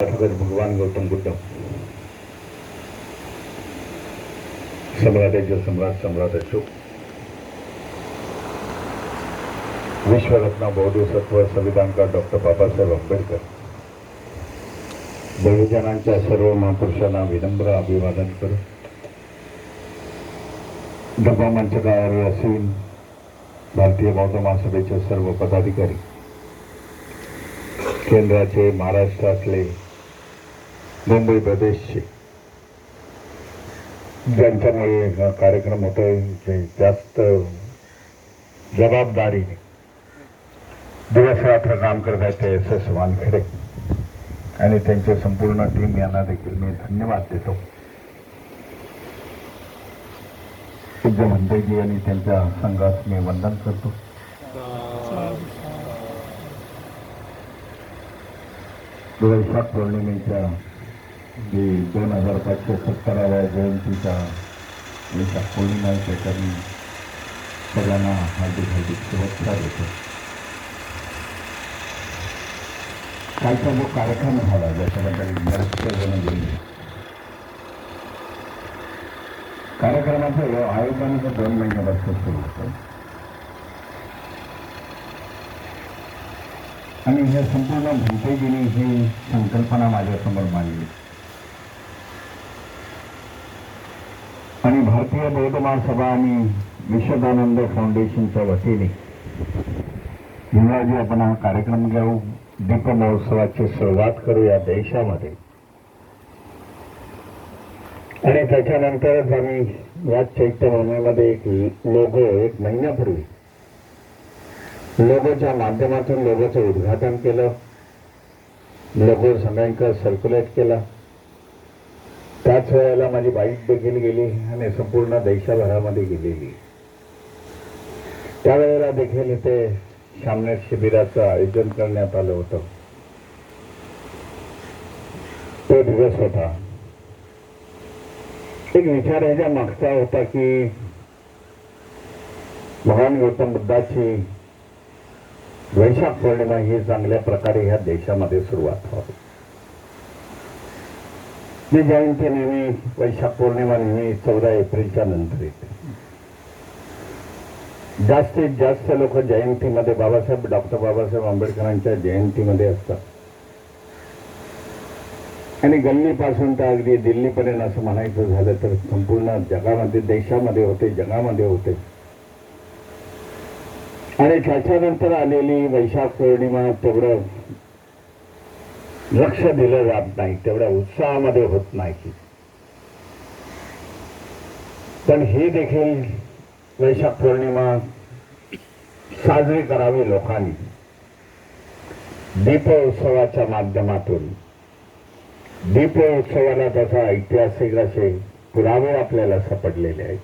भगवान गौतम बुद्ध सम्राटाचे सम्राट अशोक विश्वरत्न बौद्धसत्व संविधानकार डॉक्टर बाबासाहेब आंबेडकर बहुजनांच्या सर्व महापुरुषांना विनम्र अभिवादन करू. डब्बा मंचकावर असून भारतीय बौद्ध महासभेचे सर्व पदाधिकारी, केंद्राचे, महाराष्ट्रातले, मुंबई प्रदेशचे, ज्यांच्यामुळे हा कार्यक्रम होतोय, जे जास्त जबाबदारीने दिवस रात्र काम करत आहेत ते SS वानखेडे आणि त्यांचे संपूर्ण टीम यांना देखील मी धन्यवाद देतो. पूज्य म्हणतेजी आणि त्यांच्या संघास मी वंदन करतो. वैशाख पौर्णिमेच्या 2570व्या जयंतीच्या वैशाख पौर्णिमेच्या ठिकाणी सगळ्यांना हार्दिक शुभेच्छा देतो. कालचा जो कार्यक्रम झाला ज्याच्याबद्दल बरेचसे जण गेले, कार्यक्रमाचं आयोजनाचं 2 महिन्यापासून सुरू होतं आणि हे संपूर्ण भंतेजीने ही संकल्पना माझ्यासमोर मांडली आणि भारतीय बौद्ध महासभा आणि विश्वदानंद फाउंडेशनच्या वतीने इंग्रजी आपण हा कार्यक्रम घेऊ, दीप महोत्सवाची सुरुवात करू या देशामध्ये आणि त्याच्यानंतरच आम्ही या चैत्य महिन्यामध्ये एक लोगो, 1 महिन्यापूर्वी लोगोच्या माध्यमातून लोगोचं उद्घाटन केलं. लोगो सगळ्यांकडे सर्क्युलेट केला. त्याच वेळेला माझी बाईक देखील गेली आणि संपूर्ण देशभरामध्ये गेलेली. त्यावेळेला देखील इथे शामनेर शिबिराचं आयोजन करण्यात आलं होतं. तो दिवस होता. एक विचार ह्याच्या मागचा होता की भगवान गौतम बुद्धाची वैशाख पौर्णिमा ही चांगल्या प्रकारे ह्या देशामध्ये सुरुवात व्हावी. जी जयंती नेहमी वैशाख पौर्णिमा नेहमी 14 एप्रिलच्या नंतर येते. जास्तीत जास्त लोक जयंतीमध्ये डॉक्टर बाबासाहेब आंबेडकरांच्या जयंतीमध्ये असतात आणि गल्लीपासून तर अगदी दिल्लीपर्यंत असं म्हणायचं झालं तर संपूर्ण जगामध्ये, देशामध्ये होते, जगामध्ये होते. आणि त्याच्यानंतर आलेली वैशाख पौर्णिमा तेवढं लक्ष दिलं जात नाही, तेवढ्या उत्साहामध्ये होत नाही. पण ही देखील वैशाख पौर्णिमा साजरी करावी लोकांनी दीपोत्सवाच्या माध्यमातून. दीपोत्सवाला त्याचा ऐतिहासिक असे पुरावे आपल्याला सापडलेले आहेत.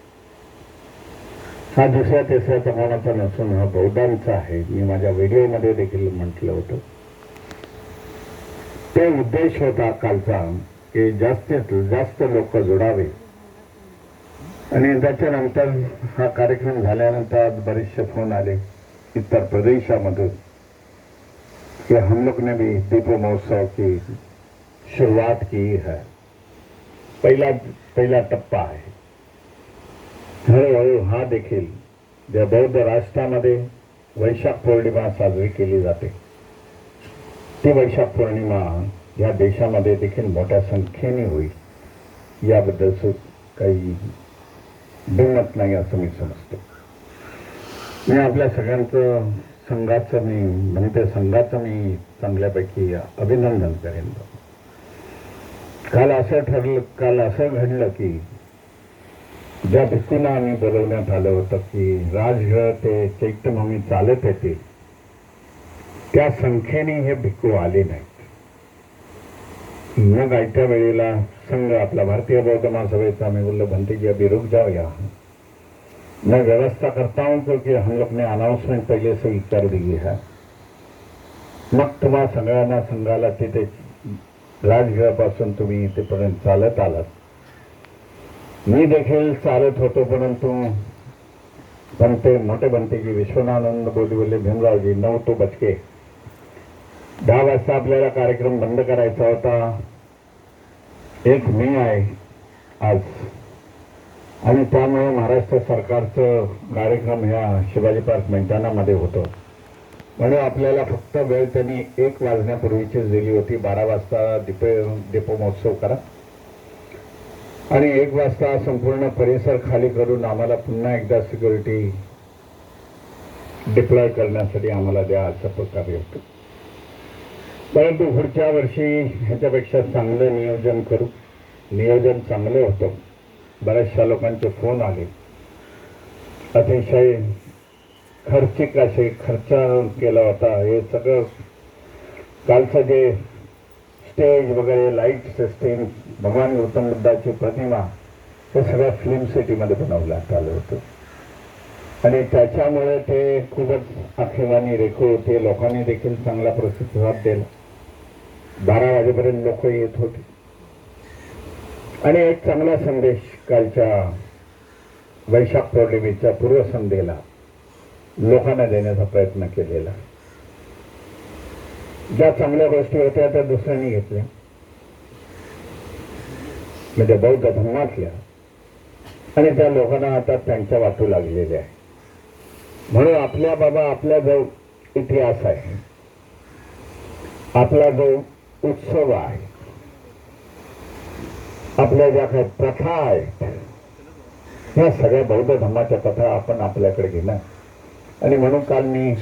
हा दुसऱ्या तिसऱ्याचा कोणाचा नसून हा बौद्धांचा आहे. मी माझ्या व्हिडिओमध्ये देखील म्हटलं होतं. ते उद्देश होता कालचा की जास्तीत जास्त लोक जोडावे. आणि त्याच्यानंतर हा कार्यक्रम झाल्यानंतर आज बरेचसे फोन आले उत्तर प्रदेशामधून कि हम लोग ने भी दीप महोत्सव की शुरुआत की है. पहिला टप्पा आहे. हळूहळू हा देखील ज्या बौद्ध राष्ट्रामध्ये वैशाख पौर्णिमा साजरी केली जाते, ती वैशाख पौर्णिमा या देशामध्ये देखील मोठ्या संख्येने होईल याबद्दल काही दुमत नाही असं मी समजतो. मी आपल्या सगळ्यांचं संघाचं मी चांगल्यापैकी अभिनंदन करेन. काल असं घडलं की ज्या भिक्खूंना आम्ही बोलवण्यात आलं होतं की राजगृह ते चैत्यभूमी चालत येते, त्या संख्येने हे भिक्खू आले नाहीत. मग आयत्या वेळेला संघ आपला भारतीय बौद्ध महासभेचा मी बोललो भंतेजी अभी रुक जाओ यहाँ, मैं व्यवस्था करता हूँ क्योंकि हम लोग ने अनाउंसमेंट पहले से ही कर दी है. मग तुम्हा सगळ्यांना संघाला तिथे राजगृहापासून तुम्ही इथेपर्यंत चालत आलात. मी देखील चालत होतो, परंतु मोठे बनतेजी विश्वनानंद बोली बोले भीमरावजी 9 तो बच के 10 वाजता आपल्याला कार्यक्रम बंद करायचा होता. 1 मे आहे आज, आणि त्यामुळे महाराष्ट्र सरकारचं कार्यक्रम ह्या शिवाजी पार्क मैदानामध्ये होतो. म्हणून आपल्याला फक्त वेळ त्यांनी 1 वाजण्यापूर्वीचीच दिली होती. 12 वाजता दीपोत्सव करा आणि 1 वाजता संपूर्ण परिसर खाली करून आम्हाला पुन्हा एकदा सिक्युरिटी डिप्लॉय करण्यासाठी आम्हाला द्या, असं प्रकारे होतं. परंतु पुढच्या वर्षी ह्याच्यापेक्षा चांगलं नियोजन करू. नियोजन चांगलं होतं. बऱ्याचशा लोकांचे फोन आले, अतिशय खर्चिक असे खर्च केला होता. हे सगळं कालचं जे स्टेज वगैरे, लाईट सिस्टीम, भगवान गौतम बुद्धाची प्रतिमा, हे सगळं फिल्म सिटीमध्ये बनवण्यात आलं होतं. आणि त्याच्यामुळे ते खूपच आखेवानी रेखो होते. लोकांनी देखील चांगला प्रतिसाद दिला. 12 वाजेपर्यंत लोक येत होते. आणि एक चांगला संदेश कालच्या वैशाख पौर्णिमेच्या पूर्वसंध्येला लोकांना देण्याचा प्रयत्न केलेला. ज्या चांगल्या गोष्टी होत्या त्या दुसऱ्यांनी घेतल्या, म्हणजे बौद्ध धर्मातल्या, आणि त्या लोकांना आता त्यांच्या वाटू लागलेल्या आहे. म्हणून आपल्या जो इतिहास आहे, आपला जो उत्सव आहे, आपल्या ज्या काही प्रथा आहेत, ह्या सगळ्या बौद्ध धर्माच्या कथा आपण आपल्याकडे घेणं. आणि म्हणून काल मी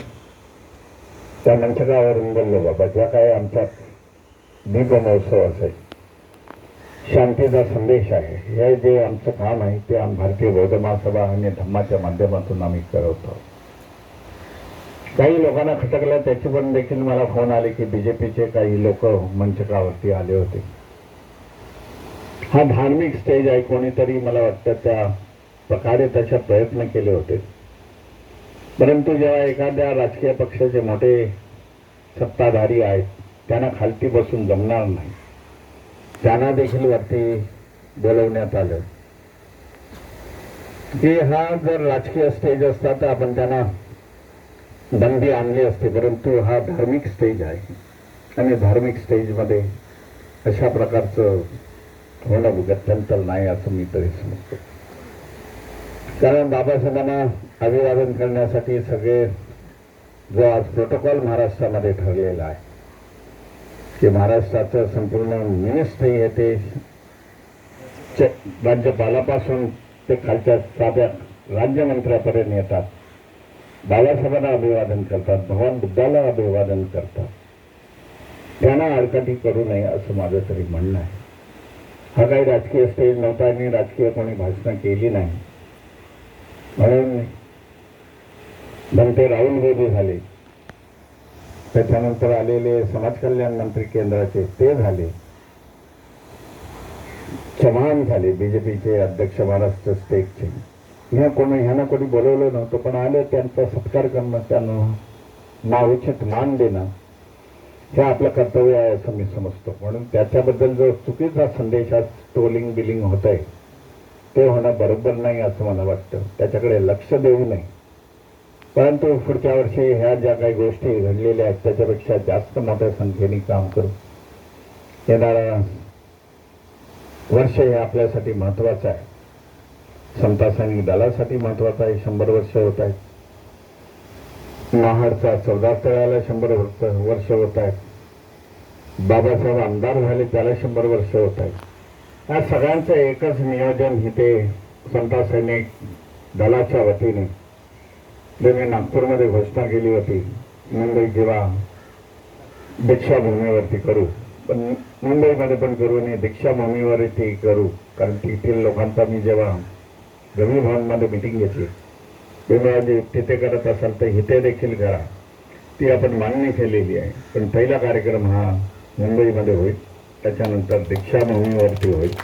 त्या मंचकावरून बोललो, बाबा ज्या काही आमच्यात दीपमहोत्सव असेल, शांतीचा संदेश आहे, हे जे आमचं काम आहे ते भारतीय बौद्ध महासभा आणि धम्माच्या माध्यमातून आम्ही करत आहोत. काही लोकांना खटकलं, त्याचे पण देखील मला फोन आले की बीजेपीचे काही लोक मंचकावरती आले होते. हा धार्मिक स्टेज आहे, कोणीतरी मला वाटतं त्या प्रकारे त्याचे प्रयत्न केले होते. परंतु जेव्हा एखाद्या राजकीय पक्षाचे मोठे सत्ताधारी आहेत, त्यांना खालती बसून जमणार नाही, त्यांना देखील वरती बोलवण्यात आलं की हा जर राजकीय स्टेज असता तर आपण त्यांना बंदी आणली असते. परंतु हा धार्मिक स्टेज आहे आणि धार्मिक स्टेजमध्ये अशा प्रकारचं होणं गत्यंतर नाही, असं मी तरी समजतो. कारण बाबासाहेबांना अभिवादन करण्यासाठी सगळे जो आज प्रोटोकॉल महाराष्ट्रामध्ये ठरलेला आहे की महाराष्ट्राचं संपूर्ण मिनिस्ट्री हे ते राज्यपालापासून ते खालच्या साध्या राज्यमंत्र्यापर्यंत येतात. बाबासाहेबांना अभिवादन करतात, भगवान बुद्धाला अभिवादन करतात. त्यांना आडकाठी करू नये असं माझं तरी म्हणणं आहे. हा काही राजकीय स्टेज नव्हता आणि राजकीय कोणी भाषणं केली नाही. म्हणून बनते राहुल गांधी झाले, त्याच्यानंतर आलेले समाज कल्याण मंत्री केंद्राचे ते झाले, चव्हाण झाले बीजेपीचे अध्यक्ष महाराष्ट्र स्टेटचे. ह्यांना कोणी बोलवलं नव्हतं, पण आले, त्यांचा सत्कार करणं, त्यांना नाउचित मान देणं हे आपलं कर्तव्य आहे असं मी समजतो. म्हणून त्याच्याबद्दल जो चुकीचा संदेश आज ट्रोलिंग बिलिंग होत आहे ते होणं बरोबर नाही असं मला वाटतं. त्याच्याकडे लक्ष देऊ नये. परंतु पुढच्या वर्षी ह्या ज्या काही गोष्टी घडलेल्या आहेत त्याच्यापेक्षा जास्त मोठ्या संख्येने काम करू. येणारा वर्ष हे आपल्यासाठी महत्त्वाचं आहे. समता सैनिक दलासाठी महत्त्वाचं आहे. 100 वर्ष होत आहेत. महाडचा 14 तळ्याला 100 वर्ष होत आहेत. बाबासाहेब आमदार झाले त्याला 100 वर्ष होत आहेत. या सगळ्यांचं एकच नियोजन इथे समता सैनिक दलाच्या वतीने जे मी नागपूरमध्ये घोषणा केली होती, मुंबई जेव्हा दीक्षाभूमीवरती करू, पण मुंबईमध्ये पण करू आणि दीक्षाभूमीवरती करू. कारण तेथील लोकांचा मी जेव्हा रवी भवनमध्ये मिटिंग घेतली तेव्हा जे तिथे करत असाल तर इथे देखील करा, ती आपण मान्य केलेली आहे. पण पहिला कार्यक्रम हा मुंबईमध्ये होईल, त्याच्यानंतर दीक्षाभूमीवरती होईल.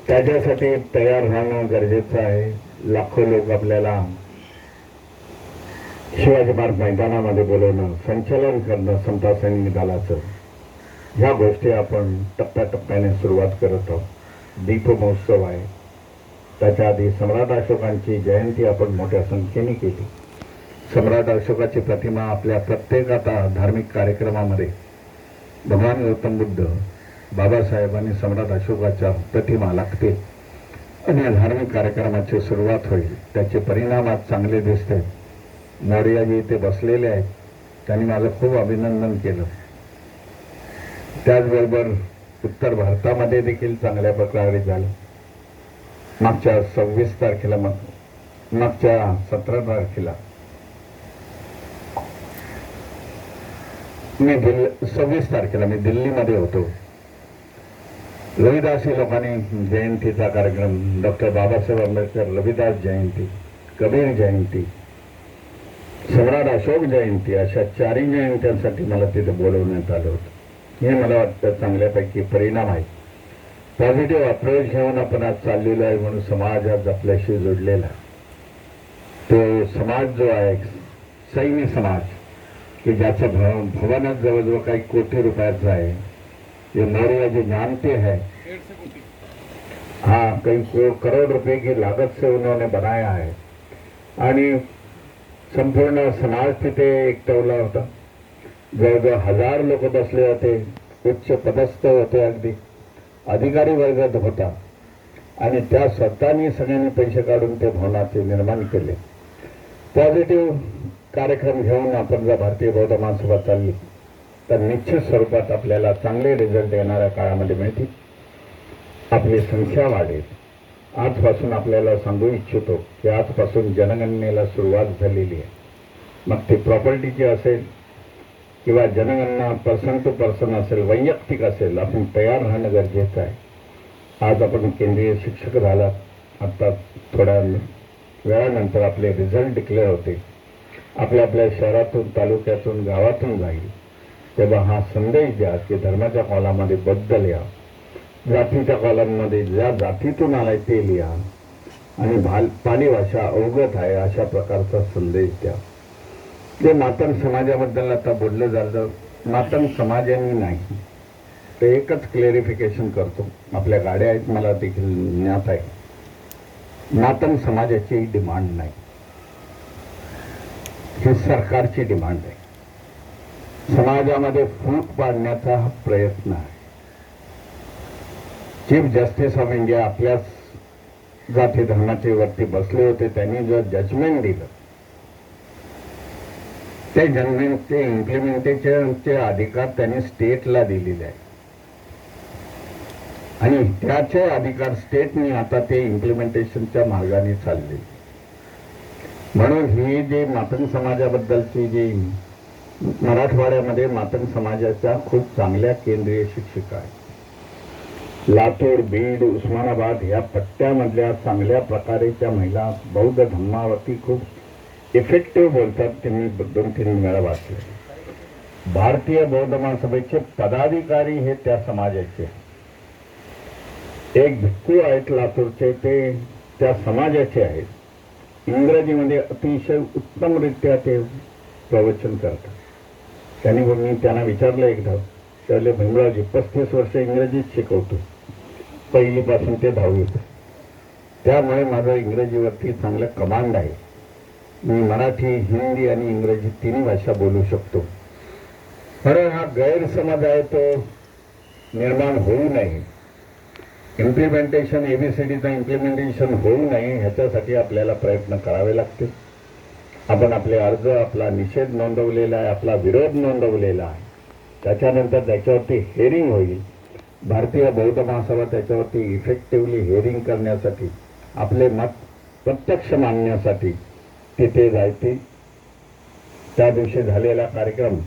त्याच्यासाठी तयार राहणं गरजेचं आहे. लाखो लोक आपल्याला शिवाजी पार्क मैदानामध्ये बोलवणं, संचलन करणं समता सैनिक दलाचं, ह्या गोष्टी आपण टप्प्याटप्प्याने सुरुवात करत आहोत. दीपमहोत्सव आहे, त्याच्या आधी सम्राट अशोकांची जयंती आपण मोठ्या संख्येने केली. सम्राट अशोकाची प्रतिमा आपल्या प्रत्येक आता धार्मिक कार्यक्रमामध्ये भगवान गौतम बुद्ध बाबासाहेबांनी सम्राट अशोकाच्या प्रतिमा लागते आणि या धार्मिक कार्यक्रमाची सुरुवात होईल. त्याचे परिणाम आज चांगले दिसते. मोर्याजी इथे बसलेले आहेत, त्यांनी माझं खूप अभिनंदन केलं. त्याचबरोबर उत्तर भारतामध्ये देखील चांगल्या प्रकारे झालं. मागच्या 26 तारखेला मागच्या 17 तारखेला मी 26 तारखेला मी दिल्लीमध्ये होतो. रविदासी लोकांनी जयंतीचा कार्यक्रम, डॉक्टर बाबासाहेब आंबेडकर रविदास जयंती, कबीर जयंती, सम्राट अशोक जयंती अशा 4ही जयंत्यांसाठी मला तिथे बोलवण्यात आलं होतं. हे मला वाटतं चांगल्यापैकी परिणाम आहे. पॉझिटिव्ह अप्रोच घेऊन आपण आज चाललेलो आहे म्हणून समाज आज आपल्याशी जोडलेला. तो समाज जो आहे सैन्य समाज की ज्याचं भवनच जवळजवळ काही कोटी रुपयाचं आहे. ये मौर्य जो जानते हैं, हाँ कई करोड़ रुपए की लागत से उन्होंने बनाया है. आणि संपूर्ण समाज तिथे एकटवला होता. जवळजवळ 1000 लोक बसले होते. उच्च पदस्थ होते, अगदी अधिकारी वर्गात होता. आणि त्या स्वतःनी सगळ्यांनी पैसे काढून ते भवनाचे निर्माण केले. पॉझिटिव्ह कार्यक्रम घेऊन आपण जर भारतीय बौद्ध महासभा चालली तर निश्चित स्वरूपात आपल्याला चांगले रिझल्ट येणाऱ्या काळामध्ये मिळतील. आपली संख्या वाढेल. आजपासून आपल्याला सांगू इच्छितो की आजपासून जनगणनेला सुरुवात झालेली आहे. मग ती प्रॉपर्टीची असेल किंवा जनगणना पर्सन टू पर्सन असेल, वैयक्तिक असेल, आपण तयार राहणं गरजेचं आहे. आज आपण केंद्रीय शिक्षक झालात. आता थोड्या वेळानंतर आपले रिझल्ट डिक्लेअर होते. आपल्या शहरातून, तालुक्यातून, गावातून जाईल. तेव्हा हा संदेश द्या की धर्माच्या कॉलामध्ये बद्दल या, जातीच्या कॉलममध्ये ज्या जातीतून आलाय ते लिहा आणि पाली भाषा अवगत आहे अशा प्रकारचा संदेश द्या. जे मातंग समाजाबद्दल आता बोललं झालं, मातंग समाजाने नाही, ते एकच क्लेरिफिकेशन करतो. आपल्या गाड्या आहेत, मला देखील ज्ञात आहे. मातंग समाजाची डिमांड नाही, ही सरकारची डिमांड आहे. समाजामध्ये फूट पाडण्याचा हा प्रयत्न आहे. चीफ जस्टिस ऑफ इंडिया आपल्याच जाती धर्माचे वरती बसले होते. त्यांनी जो जजमेंट दिलं ते जजमेंटचे इम्प्लिमेंटेशनचे अधिकार त्यांनी स्टेटला दिलेले आहे आणि त्याचे अधिकार स्टेटने आता ते इम्प्लिमेंटेशनच्या मार्गाने चालले. म्हणून ही जी मातंग समाजाबद्दलची जी मराठवाड्यामध्ये मातंग समाजाच्या खूप चांगल्या केंद्रीय शिक्षिका आहेत. लातूर, बीड, उस्मानाबाद या पट्ट्यामधल्या चांगल्या प्रकारे त्या महिला बौद्ध धर्मावरती खूप इफेक्टिव्ह बोलतात. ते मी 2-3 वेळा वाचले. भारतीय बौद्ध महासभेचे पदाधिकारी हे त्या समाजाचे. एक भिक्खू आहेत लातूरचे, ते त्या समाजाचे आहेत. इंग्रजीमध्ये अतिशय उत्तमरित्या ते प्रवचन करतात. मी त्यांना विचारलं एकदा, त्यावेळेला भीमरावजी 35 वर्ष इंग्रजीत शिकवतो, पहिलीपासून ते 10वी. त्यामुळे माझं इंग्रजीवरती चांगलं कमांड आहे. मी मराठी, हिंदी आणि इंग्रजी 3 भाषा बोलू शकतो. कारण हा गैरसमज आहे तो निर्माण होऊ नये. इम्प्लिमेंटेशन, ABCDचं इम्प्लिमेंटेशन होऊ नये ह्याच्यासाठी आपल्याला प्रयत्न करावे लागतील. आपण आपले अर्ज, आपला निषेध नोंदवलेला आहे, आपला विरोध नोंदवलेला आहे. त्याच्यानंतर त्याच्यावरती हेअरिंग होईल. भारतीय बौद्ध महासभा त्याच्यावरती इफेक्टिव्हली हेअरिंग करण्यासाठी, आपले मत प्रत्यक्ष मांडण्यासाठी तिथे जायचे. त्या दिवशी झालेला कार्यक्रम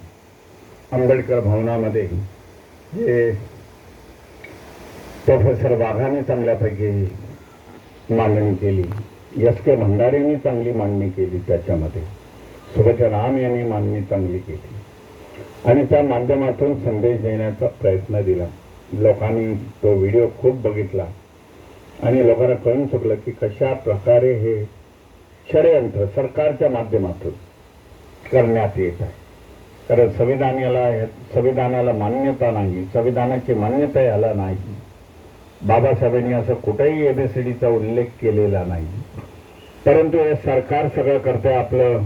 आंबेडकर भवनामध्ये जे प्रोफेसर वाघाने चांगल्यापैकी मांडणी केली, SK भंडारेंनी चांगली मांडणी केली, त्याच्यामध्ये सुभेच्छा राम यांनी मांडणी चांगली केली आणि त्या माध्यमातून संदेश देण्याचा प्रयत्न दिला. लोकांनी तो व्हिडिओ खूप बघितला आणि लोकांना कळून चुकलं की कशा प्रकारे हे षडयंत्र सरकारच्या माध्यमातून करण्यात येत आहे. कारण संविधानाला मान्यता नाही, संविधानाची मान्यता याला नाही. बाबासाहेबांनी असं कुठेही ABCDचा उल्लेख केलेला नाही. परंतु हे सरकार सगळं करतंय. आपलं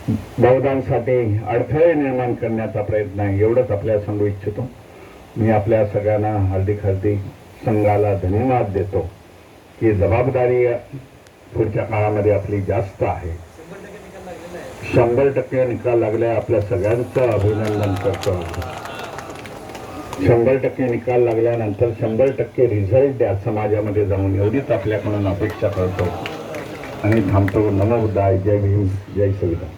बहुधांसाठी अडथळे निर्माण करण्याचा प्रयत्न आहे, एवढंच आपल्याला सांगू इच्छितो. मी आपल्या सगळ्यांना हार्दिक संघाला धन्यवाद देतो की जबाबदारी पुढच्या काळामध्ये आपली जास्त आहे. 100% निकाल लागलाय, आपल्या सगळ्यांचं अभिनंदन करतो. 100% निकाल लागल्यानंतर 100% रिझल्ट द्या समाजामध्ये जाऊन, एवढीच आपल्याकडून अपेक्षा करतो आणि थांबतो. नमो बुद्धाय. जय भीम, जय संविधान.